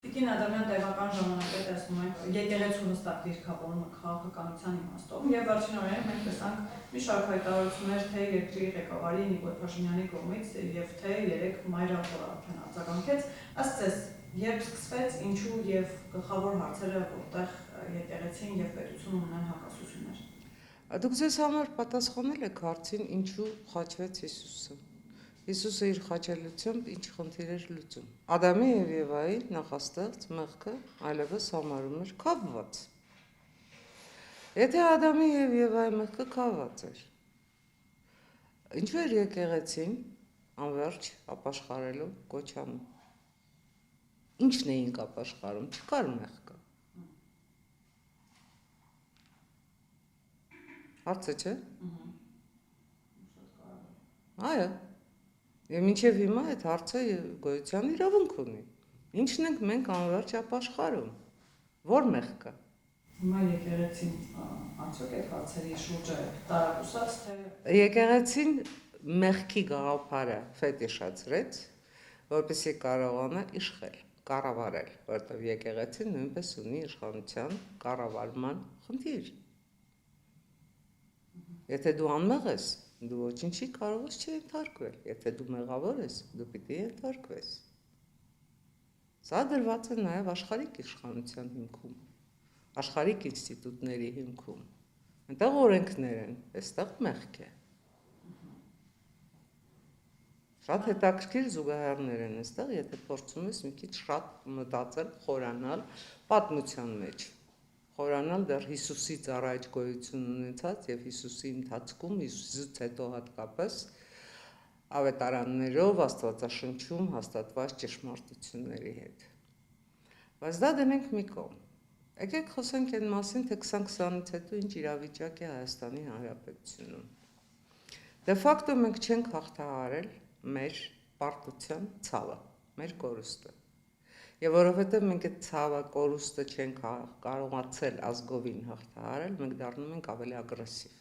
Տիկին Ադամյան տևական ժամանակ է տեսնում ենք եկեղեցու հստակ դիրքավորումը քաղաքականության իմաստով եւ վերջին օրերին մենք տեսանք մի շարք հայտարարություններ թե երկրի ղեկավարի Նիկոլ Փաշինյանի կողմից եւ թե երեք մայրապորը արդեն արձագանքեց, ըստ ձեզ երբ սկսվեց, ինչու եւ գլխավոր հարցերը որտեղ եկեղեցին եւ պետությունը ունեն հակասություններ։ Դուք ձեզ համար պատասխանել եք հարցին ինչու խաչվեց Հիսուսը։ Հիսուսը իր խաչելությամբ ինչ խնդիրեր լուծում։ Ադամի եւ Եվայի նախաստեղծ մեղքը այլևս համարում էր կապված։ Եթե Ադամի եւ Եվայի մեղքը կապված էր, ինչու էր եկեղեցին անverջ ապաշխարելու կոչանում։ Ինչն էինք ապաշխարում, չկար մեղքը։ Հարցը չէ։ Այո։ Եվ մինչև հիմա այդ հարցը գոյության իրավունք ունի։ Ինչն ենք մենք անverջ ապաշխարում։ Որ մեղքը։ Հիմա եկեղեցին անցյալ այդ հարցերի շուրջ է տարակուսած թե Եկեղեցին մեղքի գաղափարը ֆետիշացրեց, որպեսզի կարողանա իշխել, կառավարել, որտեղ եկեղեցին նույնպես ունի իշխանության կառավարման խնդիր։ Եթե դու անմեղ ես, դու ոչինչի կարող ես չենթարկվել, եթե դու մեղավոր ես, դու պիտի ենթարկվես։ Սա դրված է նաև աշխարհիկ իշխանության հիմքում, աշխարհիկ ինստիտուտների հիմքում։ Այնտեղ օրենքներ են, այստեղ մեղք է։ Շատ հետաքրքիր զուգահեռներ են այստեղ, եթե փորձում ես մի քիչ շատ մտածել, խորանալ պատմության մեջ։ Խորանալ դեռ Հիսուսից առաջ գոյություն ունեցած եւ Հիսուսի ընթացքում, Հիսուսից հետո հատկապես ավետարաններով Աստվածաշնչում հաստատված ճշմարտությունների հետ։ Բայց դա դնենք մի կողմ։ Եկեք խոսենք այն մասին, թե 2020-ից հետո ինչ իրավիճակ է Հայաստանի Հանրապետությունում։ Դե ֆակտո մենք չենք հաղթահարել մեր պարտության ցավը, մեր կորուստը։ Եվ որովհետև մենք այդ ցավը, կորուստը չենք կարողացել ազգովին հաղթահարել, մենք դառնում ենք ավելի ագրեսիվ։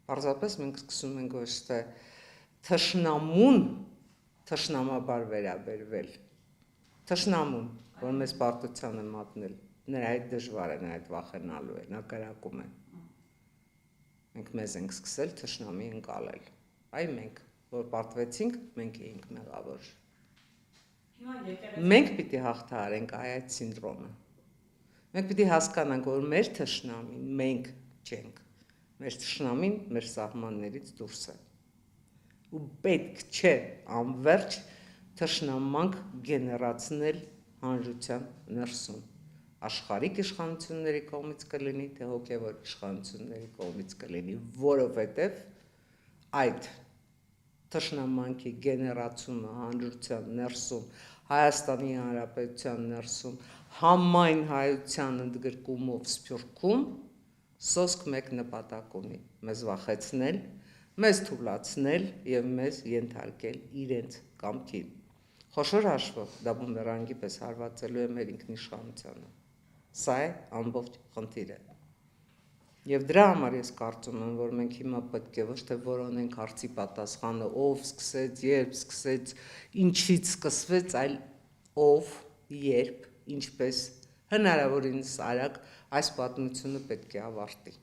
Պարզապես մենք սկսում ենք ոչ թե թշնամուն թշնամաբար վերաբերվել, թշնամուն, որ մեզ պարտության է մատնել, նրա հետ դժվար է, նրա հետ վախենալու է, նա կրակում է։ Մենք մեզ ենք սկսել թշնամի ընկալել։ Այ մենք, որ պարտվեցինք, մենք էինք մեղավոր։ Մենք պիտի հաղթահարենք այդ սինդրոմը։ Մենք պիտի հասկանանք, որ մեր թշնամին մենք չենք։ Մեր թշնամին մեր սահմաններից դուրս է։ Ու պետք չէ անverջ թշնամանք գեներացնել հանրության ներսում։ Աշխարհիկ իշխանությունների կողմից կլինի, թե հոգևոր իշխանությունների կողմից կլինի, որովհետև այդ թշնամանքի գեներացումը հանրության ներսում, Հայաստանի Հանրապետության ներսում, համայն հայության ընդգրկումով Սփյուռքում սոսկ մեկ նպատակ ունի՝ մեզ վախեցնել, մեզ թուլացնել եւ մեզ ենթարկել իրենց կամքին։ Խոշոր հաշվով դա բումերանգի պես հարվածելու է մեր ինքնիշխանությանը։ Սա է ամբողջ խնդիրը։ Եվ դրա համար ես կարծում եմ, որ մենք հիմա պետք է ոչ թե որոնենք հարցի պատասխանը, ով սկսեց, երբ սկսեց, ինչից սկսվեց, այլ ով, երբ, ինչպես հնարավորինս արագ այս պատմությունը պետք է ավարտի։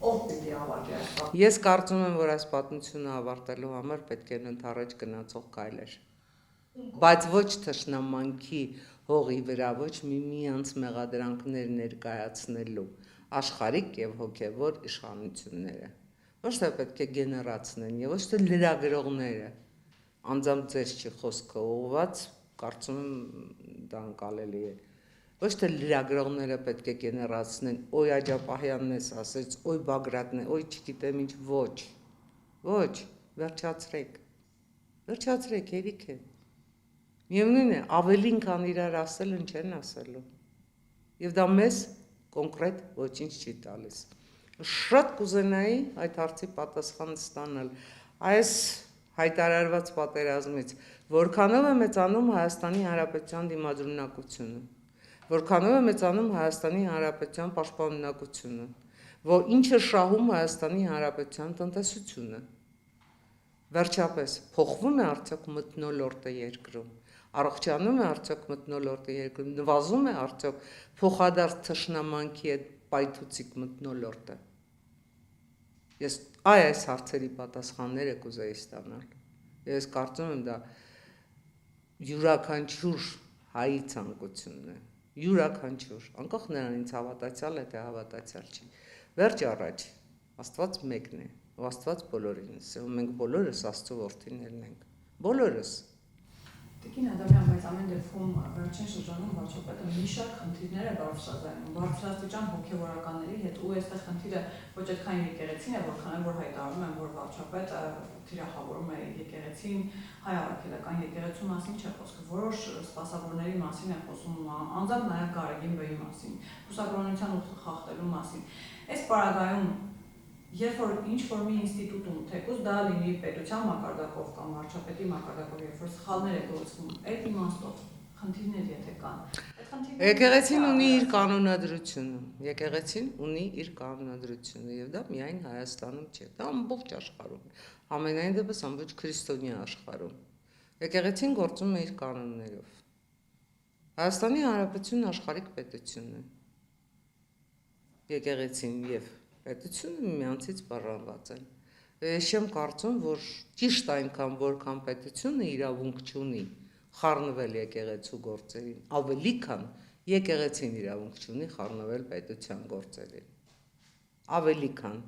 Ով պիտի ավարտի այս պատմությունը։ Ես կարծում եմ, որ այս պատմությունը ավարտելու համար պետք են ընդառաջ գնացող քայլեր։ Բայց ոչ թշնամանքի հողի վրա, ոչ միմյանց մեղադրանքներ ներկայացնելու աշխարհիկ եւ հոգեվոր իշխանությունները։ Ոչ թե պետք է գեներացնեն եւ ոչ թե լրագրողները։ Անձամբ ձեզ չի խոսքը ուղված, կարծում եմ դա անցալելի է։ Ոչ թե լրագրողները պետք է գեներացնեն, օй Աջապահյանն էս ասեց, օй Բագրատն է, օй չգիտեմ ինչ, ոչ, վերջացրեք։ Վերջացրեք, հերիք է։ Միևնույն է, ավելին քան իրար ասելն չեն ասելու։ Եվ դա մեզ կոնկրետ ոչինչ չի տալիս։ Շատ կուզենայի այդ հարցի պատասխանը ստանալ այս հայտարարված պատերազմից, որքանով է մեծանում Հայաստանի Հանրապետության դիմադրունակությունը, որքանով է մեծանում Հայաստանի Հանրապետության պաշտպանունակությունը, որ ինչը շահում Հայաստանի Հանրապետության տնտեսությունը։ Վերջապես, փոխվում է արդյոք մթնոլորտը երկրում, Առողջանում է արդյոք մթնոլորտը երկրում, նվազում է արդյոք փոխադարձ թշնամանքի այդ պայթուցիկ մթնոլորտը։ Ես այս հարցերի պատասխանները կուզեի ստանալ։ Ես կարծում եմ դա յուրաքանչյուր հայի ցանկությունն է, յուրաքանչյուր, անկախ նրան ինձ հավատացյալ է, թե հավատացյալ չի։ Վերջ առաջ, Աստված մեկն է, ու Աստված բոլորինս է, ու մենք բոլորս Աստծո որդիներն ենք, բոլորս։ Տիկին Ադամյան, բայց ամեն դեպքում վերջին շրջանում վարչապետը մի շարք խնդիրներ է բարձրացնում բարձրաստիճան հոգևորականների հետ, ու այստեղ խնդիրը ոչ այդքան եկեղեցին է, որքան որ հայտարարում են, որ վարչապետը թիրախավորում է եկեղեցին, հայ առաքելական եկեղեցու մասին չէ խոսքը, որոշ սպասավորների մասին է խոսում, անձամբ նաև Գարեգին Բեի մասին, հուսակրոնության ուղղ խախտելու մասին։ Այս պարագայում երբ որ ինչ-որ մի ինստիտուտում, թեկուզ դա լինի պետության մակարդակով կամ վարչապետի մակարդակով, երբ որ սխալներ է գործվում, այդ իմաստով խնդիրներ եթե կան։ Եկեղեցին ունի իր կանոնադրությունը, եկեղեցին ունի իր կանոնադրությունը, եւ դա միայն Հայաստանում չէ, դա ամբողջ աշխարհում, ամենայն դեպս ամբողջ քրիստոնյա աշխարհում։ Եկեղեցին գործում է իր կանոններով։ Հայաստանի Հանրապետությունն աշխարհիկ պետություն է։ Եկեղեցին եւ պետությունը միմյանցից բաժանված են։ Ես չեմ կարծում, որ ճիշտ այնքան որքան պետությունը իրավունք չունի խառնվել եկեղեցու գործերին, ավելի քան եկեղեցին իրավունք չունի խառնվել պետության գործերին։ Ավելի քան։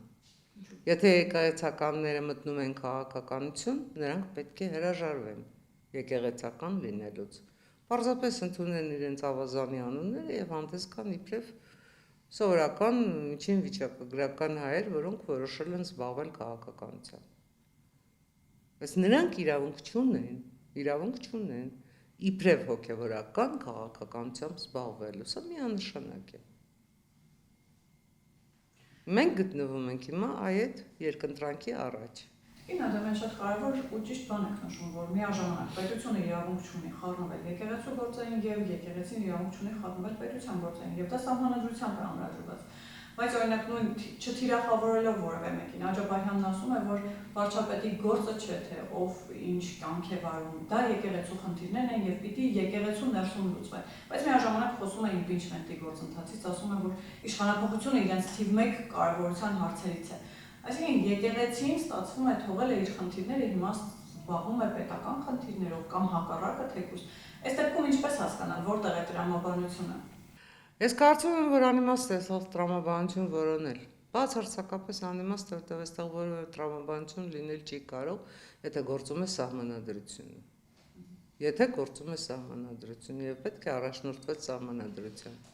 Եթե եկեղեցականները մտնում են քաղաքականություն, նրանք պետք է հրաժարվեն եկեղեցական լինելուց։ Պարզապես ընդունեն իրենց ավազանի անունները եւ հանդես գան իբրև սովորական միջին վիճակագրական հայեր, որոնք որոշել են զբաղվել քաղաքականությամբ։ Բայց նրանք իրավունք չունեն իբրև հոգևորական քաղաքականությամբ զբաղվելու, սա միանշանակ է։ Մենք գտնվում ենք հիմա այդ երկընտրանքի առաջ։ Ինադամեն շատ կարևոր ու ճիշտ բան եք նշում, որ միաժամանակ պետությունը իրավունք չունի խառնվել եկեղեցու գործերին եւ եկեղեցին իրավունք չունի խառնվել պետության գործերին, եւ դա սահմանադրությամբ է ամրագրված։ Բայց օրինակ նույն չթիրախավորելով որևէ մեկին, Աջաբահյանն ասում է, որ վարչապետի գործը չէ, թե ով ինչ կյանք է վարում, դա եկեղեցու խնդիրներն են եւ պիտի եկեղեցու ներսում լուծվեն։ Բայց միաժամանակ խոսում է իմպիչմենտի գործընթացից, ասում է, որ իշխանապողությունը իրենց թիվ 1 կարևորության հարցերից է։ Այսինքն եկեղեցին ստացվում է թողել է իր խնդիրները, հիմա զբաղվում է պետական խնդիրներով կամ հակառակը թեկուզ։ Այս դեպքում ինչպես հասկանալ, որտեղ է տրամաբանությունը։ Ես կարծում եմ, որ անիմաստ է սա տրամաբանություն որոնել։ Բացարձակապես անիմաստ է, որտեղ այստեղ որևէ տրամաբանություն լինել չի կարող, եթե գործում է սահմանադրությունը։ Եթե գործում է սահմանադրությունը եւ պետք է առաջնորդվել սահմանադրությամբ։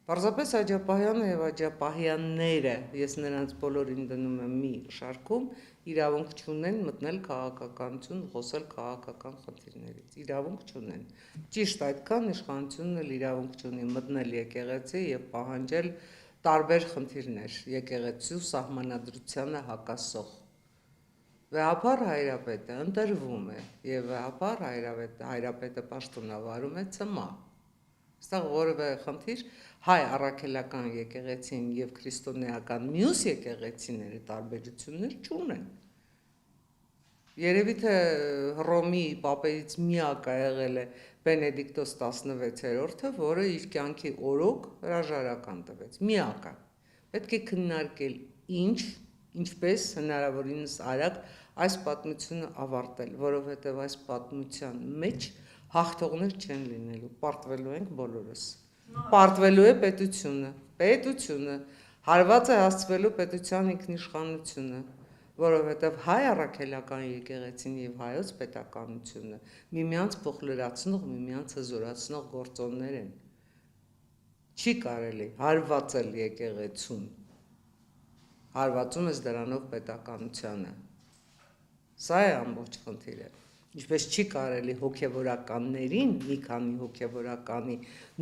Պարզապես Աջապահյանը եւ Աջապահյանները, ես նրանց բոլորին դնում եմ մի շարքում, իրավունք չունեն մտնել քաղաքականություն, խոսել քաղաքական խնդիրներից, իրավունք չունեն։ Ճիշտ այդքան իշխանությունն էլ իրավունք չունի մտնել եկեղեցի եւ պահանջել տարբեր խնդիրներ եկեղեցու սահմանադրությանը հակասող։ Վեհապար հայրապետը ընտրվում է եւ վեհապար հայրապետը պաշտոնավարում է ՑՄԱ։ Այստեղ որևէ խնդիր հայ առաքելական եկեղեցին եւ քրիստոնեական մյուս եկեղեցիների տարբերություններ չունեն։ Երևի թե Հռոմի պապերից միակը եղել է Բենեդիկտոս 16-րդը, որը իր կյանքի օրոք հրաժարական տվեց։ Միակը։ Պետք է քննարկել ինչպես հնարավորինս արագ այս պատմությունը ավարտել, որովհետև այս պատմության մեջ հաղթողներ չեն լինելու, պարտվելու ենք բոլորս։ Պարտվելու է պետությունը, հարված է հասցվելու պետության ինքնիշխանությունը, որովհետև հայ առաքելական եկեղեցին եւ հայոց պետականությունը միմյանց փոխլրացնող, միմյանց հզորացնող գործոններ են։ Չի կարելի հարվածել եկեղեցուն։ Հարվածում ես դրանով պետականությանը։ Սա է ամբողջ խնդիրը։ Ինչպես չի կարելի հոգևորականներին, մի քանի հոգևորականի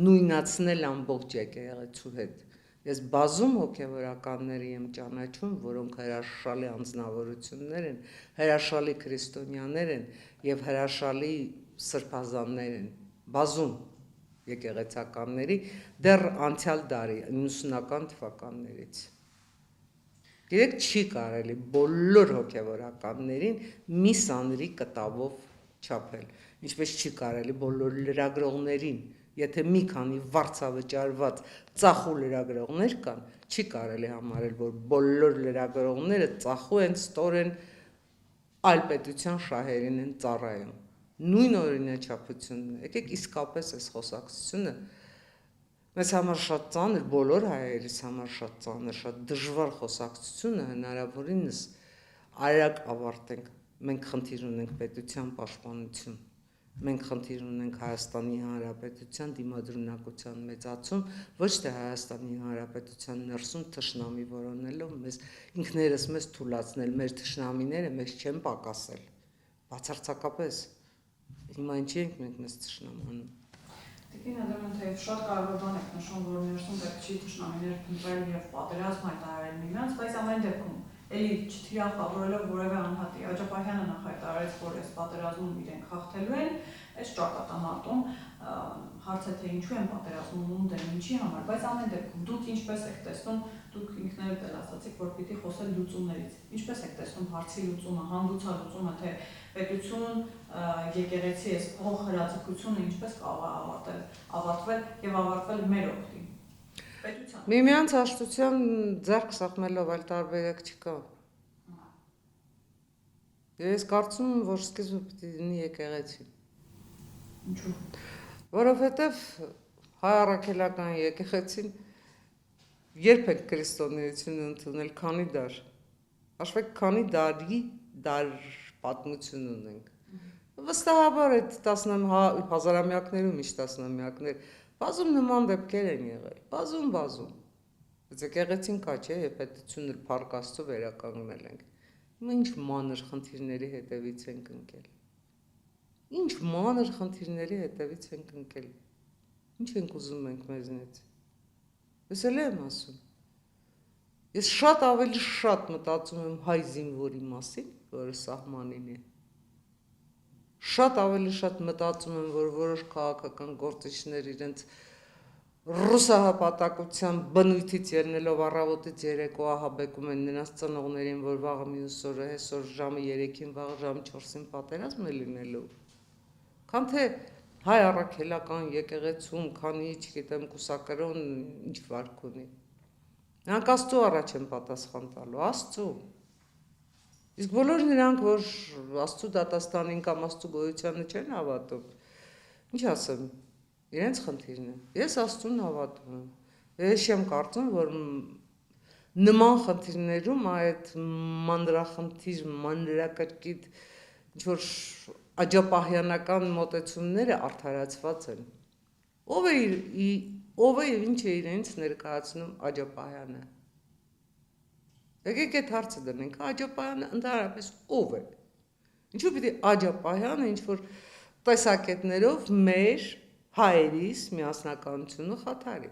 նույնացնել ամբողջ եկեղեցու հետ։ Ես բազում հոգևորականների եմ ճանաչում, որոնք հրաշալի անձնավորություններ են, հրաշալի քրիստոնյաներ են եւ հրաշալի սրբազաններ են։ Բազում եկեղեցականների դեռ անցյալ դարի 90-ական թվականներից։ Գիտեք, չի կարելի բոլոր հոգևորականներին մի սանրի կտավով չափել։ Ինչպես չի կարելի բոլոր լրագրողներին, եթե մի քանի վարձավճարված ծախու լրագրողներ կան, չի կարելի համարել, որ բոլոր լրագրողները ծախու են, ստորեն, այլ պետության շահերին են ծառայում։ Նույն օրինաչափությունն է։ Եկեք իսկապես այս խոսակցությունը մեզ համար շատ ծանր, բոլոր հայերիս համար շատ ծանր, շատ դժվար խոսակցությունը հնարավորինս արագ ավարտենք։ Մենք խնդիր ունենք պետության պաշտպանություն։ Մենք խնդիր ունենք Հայաստանի Հանրապետության դիմադրունակության մեծացում, ոչ թե Հայաստանի Հանրապետության ներսում թշնամի որոնելով մեզ ինքներս մեզ թուլացնել, մեր թշնամիները մեզ չեն պակասել։ Բացարձակապես հիմա ինչի ենք մենք մեզ թշնամանում։ Տիկին Անդրանյան, թեև շատ կարևոր բան եք նշում, որ ներսում պետք չի թշնամիներ փնտրել եւ պատերազմ հայտարարել միմյանց, բայց ամեն դեպքում էլի չթիրախավորելով որևէ անհատի, Աջապահյանը նախ հայտարարեց, որ այս պատերազմում իրենք հաղթելու են, այս ճակատամարտում հարցը թե ինչու են պատերազմում, ում դեմ, ինչի համար, բայց ամեն դեպքում դուք ինչպես եք տեսնում, դուք ինքներդ էլ ասացիք, որ պիտի խոսել լուծումներից, ինչպես եք տեսնում հարցի լուծումը, հանդուցալուծումը, թե պետություն, եկեղեցի, այս փոխհրաձգությունը ինչպես կարող է ավարտվել եւ ավարտվել մեր օգտին։ Պետության։ Միմյանց հաշտության ձեռք սեղմելով այլ տարբերակ չկա։ Ես կարծում եմ, որ սկիզբը պիտի լինի եկեղեցին։ Ինչու՞։ Որովհետև հայ առաքելական եկեղեցին երբ եք քրիստոնեությունը ընդունել, քանի դար։ Հաշվեք, քանի դարի պատմություն ունենք։ Վստահաբար այդ հազարամյակներում ինչ տասնամյակներ, բազում նման դեպքեր են եղել, բազում։ Բայց եկեղեցին կա, չէ, եւ պետությունը փառք Աստծո վերականգնել ենք։ Հիմա ինչ մանր խնդիրների հետևից ենք ընկել։ Ինչ մանր խնդիրների հետևից ենք ընկել։ Ինչ ենք ուզում մենք մեզնից։ Ես էլ եմ ասում։ Ես շատ ավելի շատ մտածում եմ հայ զինվորի մասին, որը սահմանին է։ Շատ ավելի շատ մտածում եմ, որ որոշ քաղաքական գործիչներ իրենց ռուսահպատակության բնույթից ելնելով առավոտից երեկո ահաբեկում են նրանց ծնողներին, որ վաղը մյուս օրը այսօր ժամը 3-ին, վաղը ժամը 4-ին պատերազմ է լինելու։ Քան թե հայ առաքելական եկեղեցում, քանի, չգիտեմ, կուսակրոն ինչ վարք ունի։ Նրանք Աստծո առաջ են պատասխան տալու, Աստծո։ Իսկ բոլոր նրանք, որ Աստծո դատաստանին կամ Աստծո գոյությանը չեն հավատում, ինչ ասեմ, իրենց խնդիրն է։ Ես Աստծուն հավատում եմ։ Ես չեմ կարծում, որ նման խնդիրներում այդ մանրախնդիր, մանրակրկիտ ինչ-որ աջապահյանական մոտեցումները արդարացված են։ Ով է եւ ինչ է իրենց ներկայացնում Աջապահյանը։ Եկեք այդ հարցը դնենք, Աջապահյանը ընդհանրապես ով է։ Ինչու պիտի Աջապահյանը ինչ-որ տեսակետներով մեր հայերիս միասնականությունը խաթարի։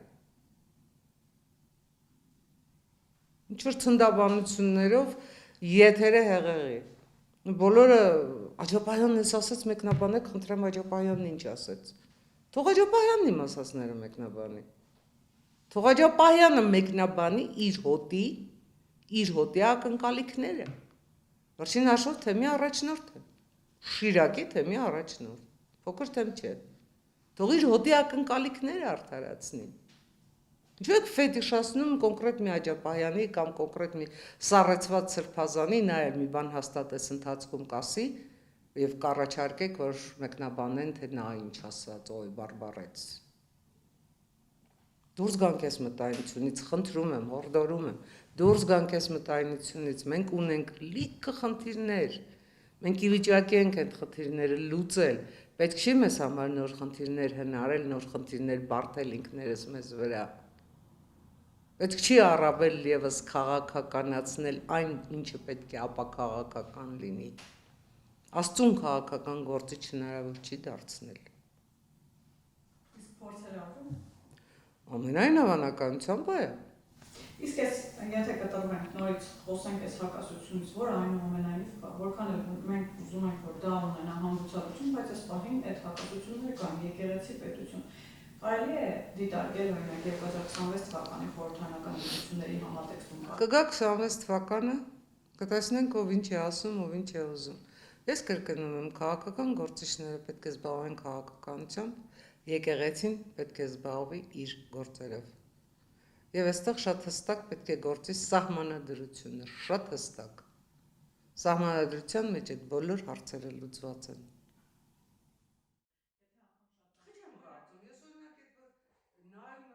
Ինչ-որ ցնդաբանություններով եթերը հեղեղի։ Բոլորը Աջապահյանն էս ասեց, մեկնաբանեք, խնդրեմ Աջապահյանն ինչ ասեց։ Թող Աջապահյանն իմ ասածները մեկնաբանի։ Թող Աջապահյանը մեկնաբանի իր հոտի ակնկալիքները։ Վերջին հաշվով թեմի առաջնորդ է։ Շիրակի թեմի առաջնորդ։ Փոքր թեմ չէ։ Թող իր հոտի ակնկալիքները արդարացնի։ Ինչու եք ֆետիշացնում կոնկրետ մի Աջապահյանի կամ կոնկրետ մի սառեցված սրբազանի, նա էլ մի բան հաստատես ընթացքում կասի եւ կառաջարկեք, որ մեկնաբանեն, թե նա ինչ ասաց, օй բարբարեց։ Դուրս գանք այս մտայնությունից, խնդրում եմ, հորդորում եմ, դուրս գանք այս մտայնությունից, մենք ունենք լիքը խնդիրներ, մենք ի վիճակի ենք այդ խնդիրները լուծել, պետք չի մեզ համար նոր խնդիրներ հնարել, նոր խնդիրներ բարթել ինքներս մեզ վրա։ Պետք չի առավել եւս քաղաքականացնել այն, ինչը պետք է ապաքաղաքական լինի։ Աստծուն քաղաքական գործիչ հնարավոր չի դարձնել։ Իսկ փորձեր արվում։ Ամենայն հավանականությամբ է։ Իսկ ես եթե կտրվենք նորից խոսենք այս հակասությունից, որը այնուամենայնիվ կա, որքան էլ մենք ուզում ենք, որ դա ունենա հանդուցալություն, բայց այս պահին այդ հակասությունները կան, եկեղեցի, պետություն։ Կարելի է դիտարկել օրինակ 2026 թվականի խորհրդանական ընտրությունների համատեքստում։ Կգա 26 թվականը, կտեսնենք ով ինչ է ասում, ով ինչ է ուզում։ Ես կրկնում եմ, քաղաքական գործիչները պետք է զբաղվեն քաղաքականությամբ, եկեղեցին պետք է զբաղվի իր գործերով։ Եվ այստեղ շատ հստակ պետք է գործի սահմանադրությունը, շատ հստակ։ Սահմանադրության մեջ այդ բոլոր հարցերը լուծված են։ Չեմ կարծում, ես օրինակ նայում